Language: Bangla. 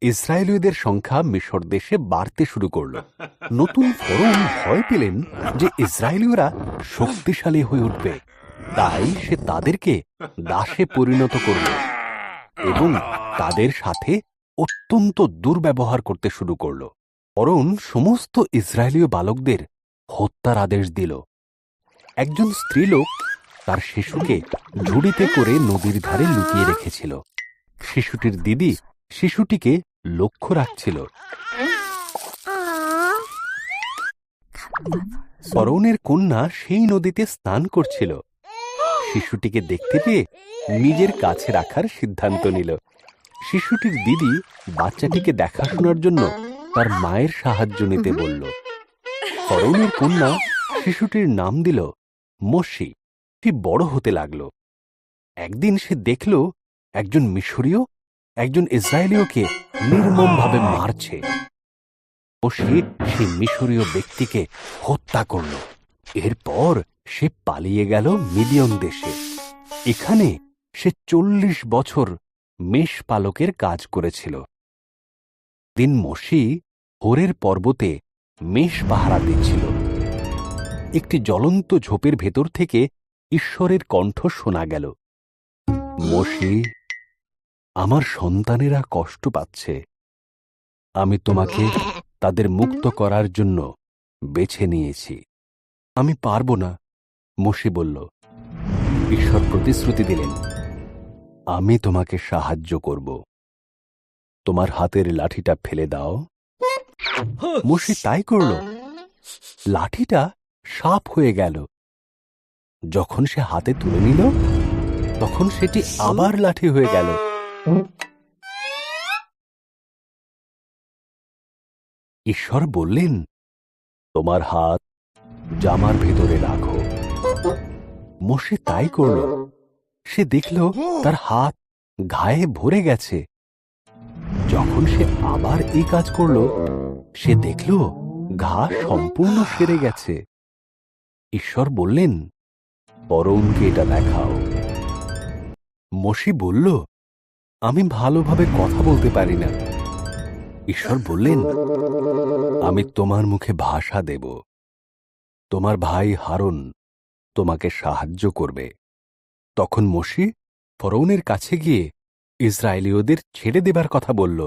ইসরায়েলীয়দের সংখ্যা মিশর দেশে বাড়তে শুরু করল। নতুন ফরৌন ভয় পেলেন যে ইসরায়েলীয়রা শক্তিশালী হয়ে উঠবে, তাই সে তাদেরকে দাসে পরিণত করল এবং তাদের সাথে অত্যন্ত দুর্ব্যবহার করতে শুরু করল। ফরৌন সমস্ত ইসরায়েলীয় বালকদের হত্যার আদেশ দিল। একজন স্ত্রীলোক তার শিশুকে ঝুড়িতে করে নদীর ধারে লুকিয়ে রেখেছিল। শিশুটির দিদি শিশুটিকে লক্ষ্য রাখছিল। ফরৌনের কন্যা সেই নদীতে স্নান করছিল। শিশুটিকে দেখতে পেয়ে নিজের কাছে রাখার সিদ্ধান্ত নিল। শিশুটির দিদি বাচ্চাটিকে দেখাশোনার জন্য তার মায়ের সাহায্য নিতে বলল। ফরৌনের কন্যা শিশুটির নাম দিল মোশি। সে বড় হতে লাগল। একদিন সে দেখল একজন মিশরীয় একজন ইসরায়েলীয়কে নির্মমভাবে মারছে। মোশি সেই মিশরীয় ব্যক্তিকে হত্যা করল। এরপর সে পালিয়ে গেল মিদিয়ন দেশে। এখানে সে 40 বছর মেষ পালকের কাজ করেছিল। দিন মোশি হোরের পর্বতে মেষ পাহারা দিচ্ছিল। একটি জ্বলন্ত ঝোপের ভেতর থেকে ঈশ্বরের কণ্ঠ শোনা গেল, মোশি, আমার সন্তানেরা কষ্ট পাচ্ছে। আমি তোমাকে তাদের মুক্ত করার জন্য বেছে নিয়েছি। আমি পারব না, মোশি বলল। ঈশ্বর প্রতিশ্রুতি দিলেন, আমি তোমাকে সাহায্য করব। তোমার হাতের লাঠিটা ফেলে দাও। মোশি তাই করল। লাঠিটা সাপ হয়ে গেল। যখন সে হাতে তুলে নিল, তখন সেটি আবার লাঠি হয়ে গেল। ঈশ্বর বললেন, তোমার হাত জামার ভেতরে রাখো। মোশে তাই করল। সে দেখল তার হাত ঘায়ে ভরে গেছে। যখন সে আবার এই কাজ করল, সে দেখল ঘা সম্পূর্ণ সেরে গেছে। ঈশ্বর বললেন, ফরৌনকে এটা দেখাও। মোশে বলল, আমি ভালোভাবে কথা বলতে পারি না। ঈশ্বর বললেন, আমি তোমার মুখে ভাষা দেব। তোমার ভাই হারুন তোমাকে সাহায্য করবে। তখন মোশে ফরৌনের কাছে গিয়ে ইসরায়েলীয়দের ছেড়ে দেবার কথা বলল।